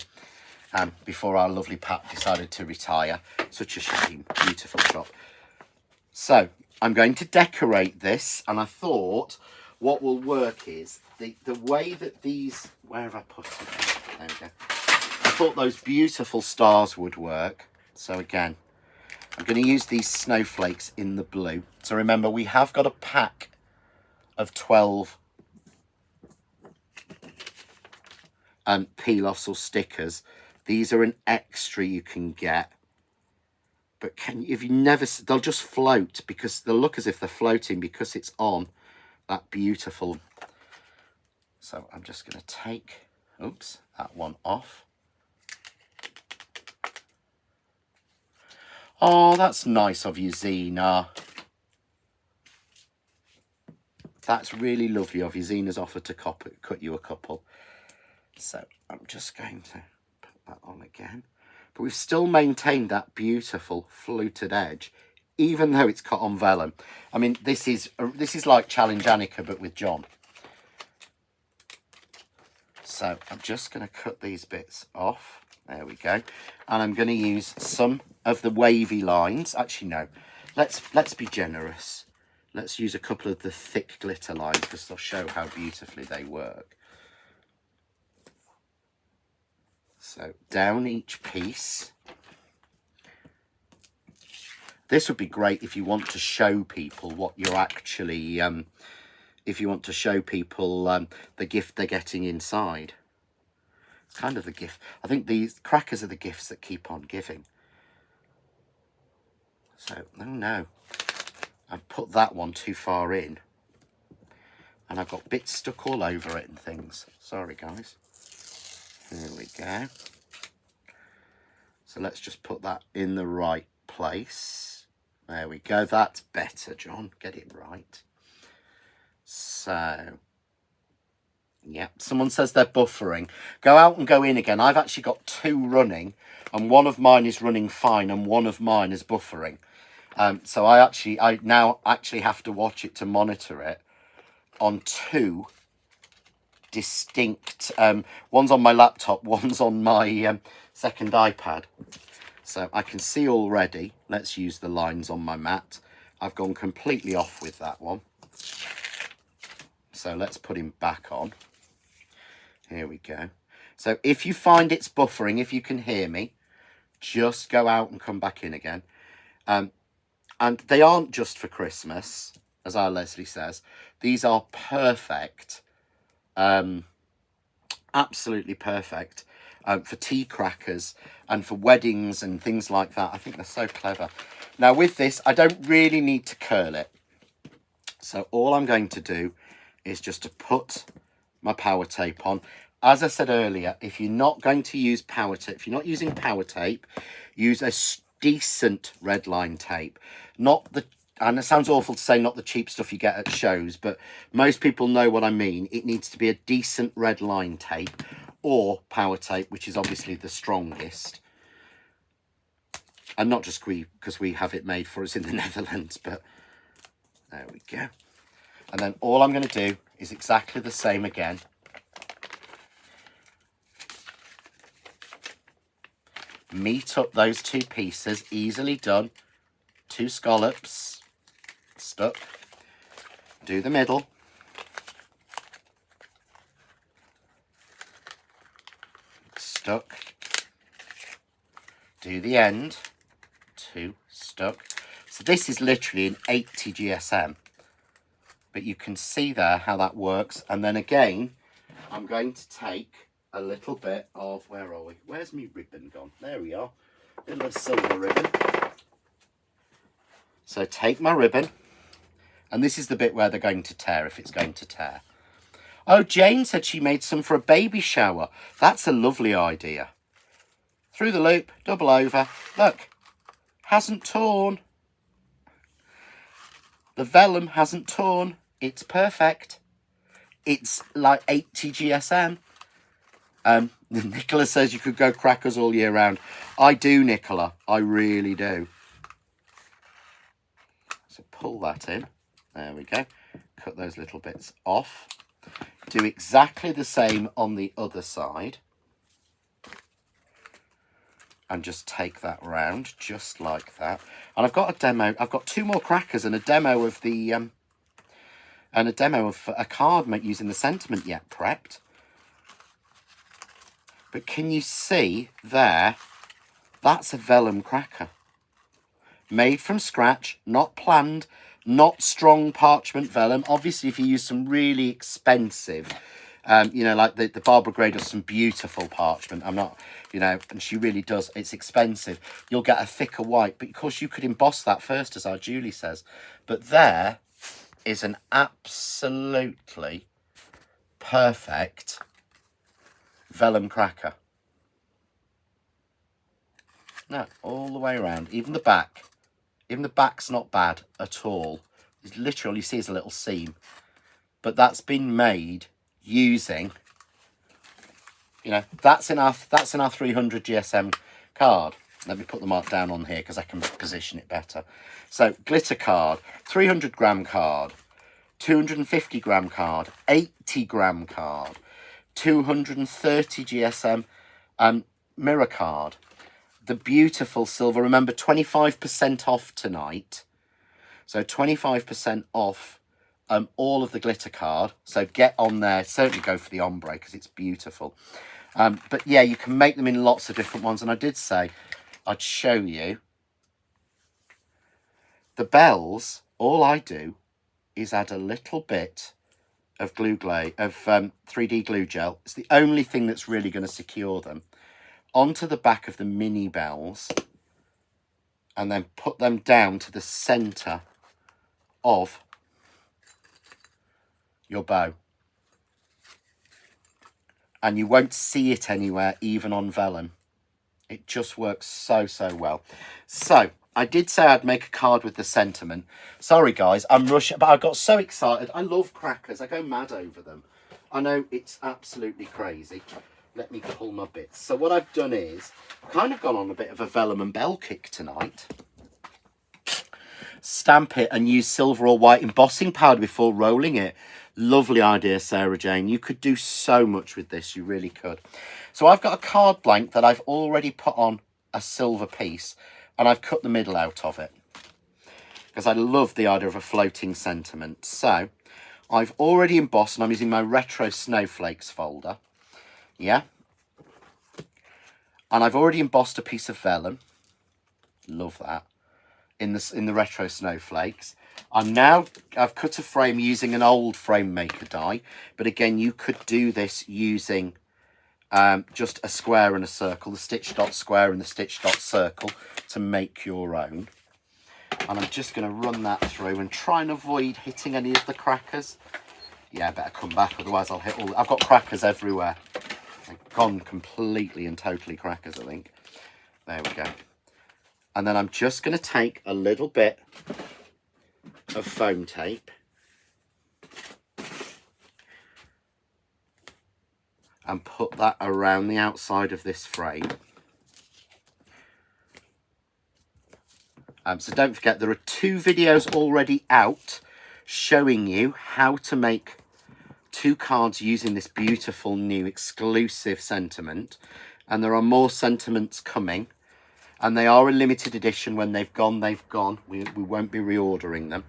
Before our lovely Pat decided to retire. Such a shame. Beautiful shop. So I'm going to decorate this, and I thought what will work is the way that these, where have I put it? There we go. I thought those beautiful stars would work. So again, I'm going to use these snowflakes in the blue. So remember, we have got a pack of 12 peel-offs or stickers. These are an extra you can get, but they'll just float because they'll look as if they're floating because it's on that beautiful. So I'm just going to take, oops, that one off. Oh, that's nice of you, Zena. That's really lovely of you. Zena's offered to cut you a couple. So I'm just going to that on again, but we've still maintained that beautiful fluted edge even though it's cut on vellum. I mean, this is like Challenge Annika but with John. So I'm just going to cut these bits off. There we go. And I'm going to use some of the wavy lines. Actually, no. Let's be generous. Let's use a couple of the thick glitter lines because they'll show how beautifully they work. So down each piece. This would be great if you want to show people what you're actually, if you want to show people the gift they're getting inside. Kind of the gift. I think these crackers are the gifts that keep on giving. So, oh no, I've put that one too far in. And I've got bits stuck all over it and things. Sorry, guys. There we go. So let's just put that in the right place. There we go. That's better, John. Get it right. So, yeah, someone says they're buffering. Go out and go in again. I've actually got 2 running, and one of mine is running fine, and one of mine is buffering. So I now actually have to watch it to monitor it on 2 distinct. One's on my laptop, one's on my second iPad. So I can see already. Let's use the lines on my mat. I've gone completely off with that one. So let's put him back on. Here we go. So if you find it's buffering, if you can hear me, just go out and come back in again. And they aren't just for Christmas, as our Leslie says. These are perfect, absolutely perfect for tea crackers and for weddings and things like that. I think they're so clever. Now with this, I don't really need to curl it. So all I'm going to do is just to put my power tape on. As I said earlier, if you're not going to use power tape, if you're not using power tape, use a decent red line tape. Not the, and it sounds awful to say not the cheap stuff you get at shows, but most people know what I mean. It needs to be a decent red line tape or power tape, which is obviously the strongest. And not just because we have it made for us in the Netherlands, but there we go. And then all I'm going to do is exactly the same again. Meet up those 2 pieces, easily done. 2 scallops, stuck. Do the middle. Stuck. Do the end. 2 stuck. So this is literally an 80 GSM. But you can see there how that works. And then again, I'm going to take a little bit of, where are we? Where's my ribbon gone? There we are. A little silver ribbon. So take my ribbon. And this is the bit where they're going to tear, if it's going to tear. Oh, Jane said she made some for a baby shower. That's a lovely idea. Through the loop, double over. Look, hasn't torn. The vellum hasn't torn. It's perfect. It's like 80 GSM. Nicola says you could go crackers all year round. I do, Nicola. I really do. So pull that in. There we go. Cut those little bits off. Do exactly the same on the other side. And just take that round, just like that. And I've got a demo. I've got 2 more crackers and a demo of the a card using the sentiment yet prepped. But can you see there? That's a vellum cracker. Made from scratch, not planned, not strong parchment vellum. Obviously, if you use some really expensive, you know, like the Barbara Gray does some beautiful parchment. I'm not, you know, and she really does. It's expensive. You'll get a thicker white. But of course, you could emboss that first, as our Julie says. But there is an absolutely perfect vellum cracker. No, all the way around. Even the back. Even the back's not bad at all. It's literally, you see, is a little seam. But that's been made using, you know, that's in our 300 GSM card. Let me put the mark down on here because I can position it better. So glitter card, 300 gram card, 250 gram card, 80 gram card, 230 GSM mirror card. The beautiful silver. Remember, 25% off tonight. So 25% off all of the glitter card. So get on there. Certainly go for the ombre because it's beautiful. But yeah, you can make them in lots of different ones. And I did say I'd show you. The bells, all I do is add a little bit of glue glaze, of 3D glue gel. It's the only thing that's really going to secure them onto the back of the mini bells, and then put them down to the centre of your bow. And you won't see it anywhere, even on vellum. It just works so, so well. So I did say I'd make a card with the sentiment. Sorry, guys, I'm rushing, but I got so excited. I love crackers. I go mad over them. I know it's absolutely crazy. Let me pull my bits. So what I've done is kind of gone on a bit of a vellum and bell kick tonight. Stamp it and use silver or white embossing powder before rolling it. Lovely idea, Sarah Jane. You could do so much with this. You really could. So I've got a card blank that I've already put on a silver piece, and I've cut the middle out of it because I love the idea of a floating sentiment. So I've already embossed, and I'm using my retro snowflakes folder. Yeah. And I've already embossed a piece of vellum. Love that. In the retro snowflakes. I've cut a frame using an old frame maker die, but again, you could do this using just a square and a circle, the stitch dot square and the stitch dot circle, to make your own. And I'm just going to run that through and try and avoid hitting any of the crackers. Yeah, I better come back, otherwise I'll hit all. I've got crackers everywhere. They've gone completely and totally crackers, I think. There we go. And then I'm just going to take a little bit of foam tape and put that around the outside of this frame. So don't forget, there are 2 videos already out showing you how to make 2 cards using this beautiful new exclusive sentiment. And there are more sentiments coming. And they are a limited edition. When they've gone, they've gone. We won't be reordering them.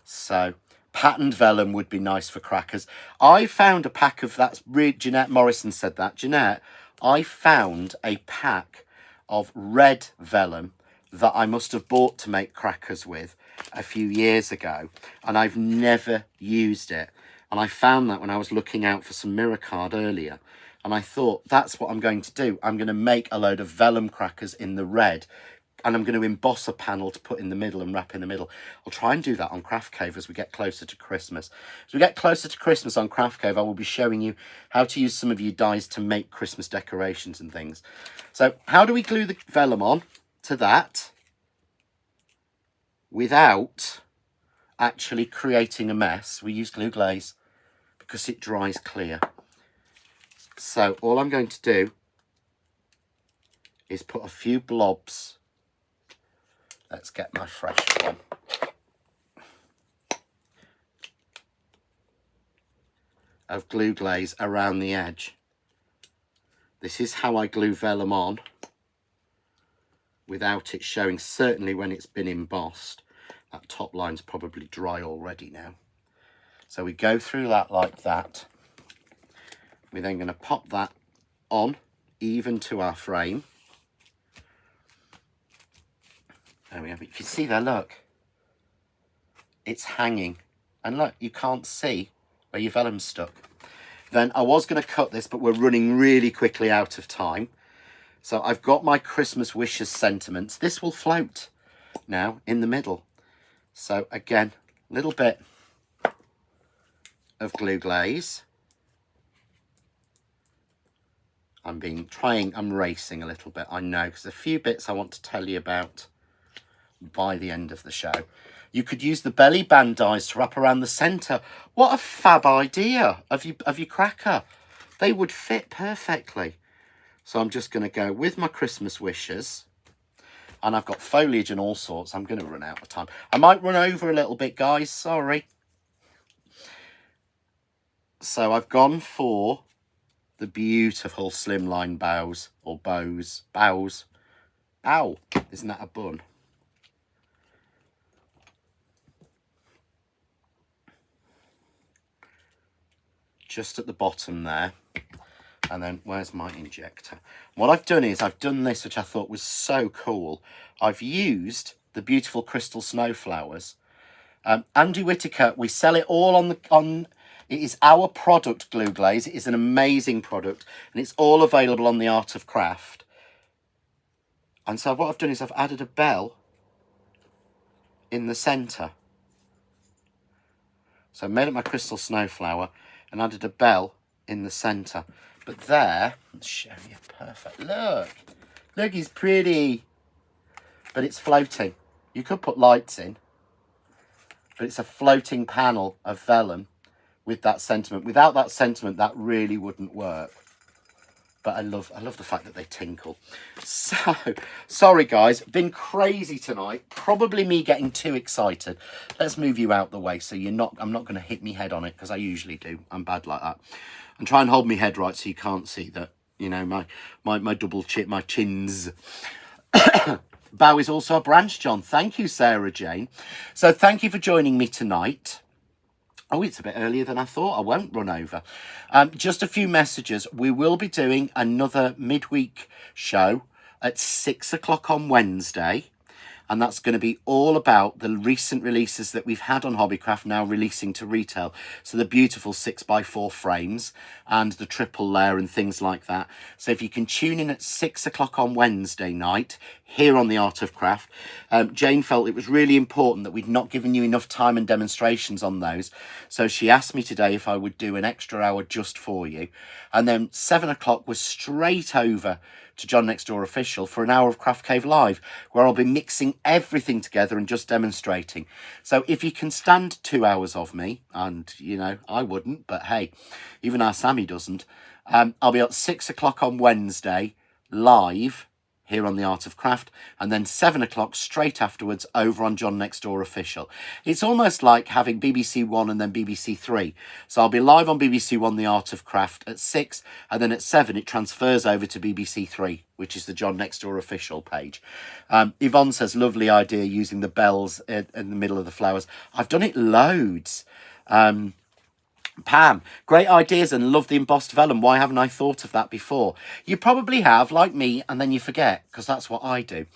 So, patterned vellum would be nice for crackers. I found a pack of, that's Jeanette Morrison said that. Jeanette, I found a pack of red vellum that I must have bought to make crackers with a few years ago. And I've never used it. And I found that when I was looking out for some mirror card earlier. And I thought, that's what I'm going to do. I'm going to make a load of vellum crackers in the red. And I'm going to emboss a panel to put in the middle and wrap in the middle. I'll try and do that on Craft Cave as we get closer to Christmas. As we get closer to Christmas on Craft Cave, I will be showing you how to use some of your dies to make Christmas decorations and things. So how do we glue the vellum on to that without actually creating a mess? We use glue glaze because it dries clear. So all I'm going to do is put a few blobs. Let's get my fresh one. Of glue glaze around the edge. This is how I glue vellum on without it showing, certainly when it's been embossed. That top line's probably dry already now. So we go through that like that. We're then going to pop that on even to our frame. There we go. You can see there, look. It's hanging. And look, you can't see where your vellum's stuck. Then I was going to cut this, but we're running really quickly out of time. So I've got my Christmas wishes sentiments. This will float now in the middle. So again, a little bit of glue glaze. I'm racing a little bit, I know, because a few bits I want to tell you about by the end of the show. You could use the belly band dies to wrap around the centre. What a fab idea of your cracker. They would fit perfectly. So I'm just going to go with my Christmas wishes. And I've got foliage and all sorts. I'm going to run out of time. I might run over a little bit, guys. Sorry. So I've gone for the beautiful slimline bows, or bows. Ow, isn't that a bun? Just at the bottom there. And then where's my injector? What I've done is I've done this, which I thought was so cool. I've used the beautiful crystal snowflowers. Andy Whitaker, we sell it all on it is our product, Glue Glaze. It is an amazing product, and it's all available on the Art of Craft. And so what I've done is I've added a bell in the centre. So I made up my crystal snowflower and added a bell in the centre. But there, let's show you, perfect. Look, he's pretty. But it's floating. You could put lights in, but it's a floating panel of vellum with that sentiment. Without that sentiment, that really wouldn't work. But I love the fact that they tinkle. So, sorry guys, been crazy tonight. Probably me getting too excited. Let's move you out the way so I'm not going to hit me head on it, because I usually do. I'm bad like that. And try and hold my head right so you can't see that, you know, my double chin, my chins. Bow is also a branch, John. Thank you, Sarah Jane. So thank you for joining me tonight. Oh, it's a bit earlier than I thought. I won't run over. Just a few messages. We will be doing another midweek show at 6 o'clock on Wednesday. And that's going to be all about the recent releases that we've had on Hobbycraft now releasing to retail. So the beautiful 6x4 frames and the triple layer and things like that. So if you can tune in at 6 o'clock on Wednesday night here on the Art of Craft. Jane felt it was really important that we'd not given you enough time and demonstrations on those. So she asked me today if I would do an extra hour just for you. And then 7 o'clock was straight over to John Next Door Official for an hour of Craft Cave Live, where I'll be mixing everything together and just demonstrating. So if you can stand 2 hours of me, and, you know, I wouldn't, but hey, even our Sammy doesn't, I'll be at 6 o'clock on Wednesday, live, here on the Art of Craft, and then 7 o'clock straight afterwards over on John Next Door Official. It's almost like having BBC One and then BBC Three. So I'll be live on BBC One, the Art of Craft, at 6, and then at 7 it transfers over to BBC Three, which is the John Next Door Official page. Yvonne says, lovely idea using the bells in the middle of the flowers. I've done it loads. Pam, great ideas and love the embossed vellum. Why haven't I thought of that before? You probably have, like me, and then you forget, because that's what I do.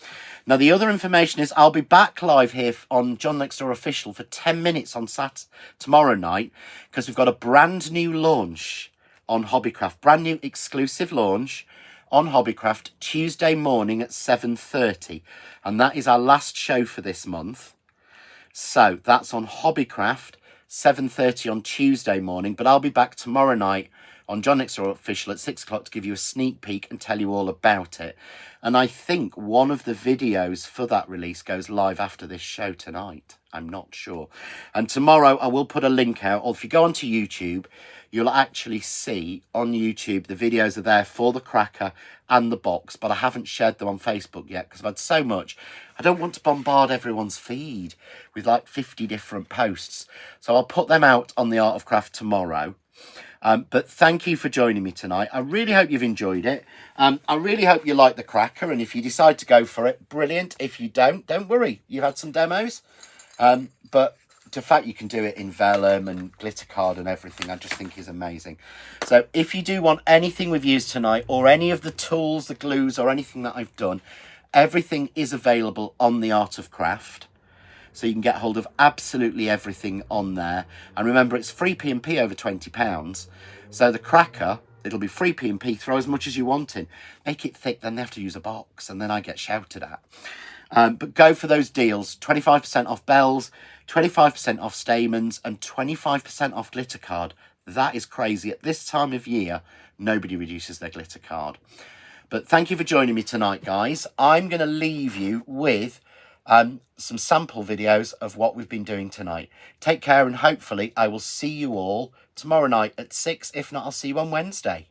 Now, the other information is I'll be back live here on John Next Door Official for 10 minutes on tomorrow night, because we've got a brand new launch on Hobbycraft. Brand new exclusive launch on Hobbycraft Tuesday morning at 7:30. And that is our last show for this month. So that's on Hobbycraft, 7:30 on Tuesday morning, but I'll be back tomorrow night on John Next Door Official at 6 o'clock to give you a sneak peek and tell you all about it. And I think one of the videos for that release goes live after this show tonight. I'm not sure. And tomorrow I will put a link out, or if you go onto YouTube, you'll actually see on YouTube the videos are there for the cracker and the box, but I haven't shared them on Facebook yet because I've had so much. I don't want to bombard everyone's feed with like 50 different posts. So I'll put them out on the Art of Craft tomorrow. But thank you for joining me tonight. I really hope you've enjoyed it. I really hope you like the cracker. And if you decide to go for it, brilliant. If you don't worry. You've had some demos. But the fact you can do it in vellum and glitter card and everything, I just think is amazing. So if you do want anything we've used tonight, or any of the tools, the glues, or anything that I've done, everything is available on the Art of Craft. So you can get hold of absolutely everything on there. And remember, it's free P&P over £20. So the cracker, it'll be free P&P, throw as much as you want in. Make it thick, then they have to use a box, and then I get shouted at. But go for those deals. 25% off bells, 25% off stamens, and 25% off glitter card. That is crazy. At this time of year, nobody reduces their glitter card. But thank you for joining me tonight, guys. I'm going to leave you with some sample videos of what we've been doing tonight. Take care, and hopefully I will see you all tomorrow night at 6. If not, I'll see you on Wednesday.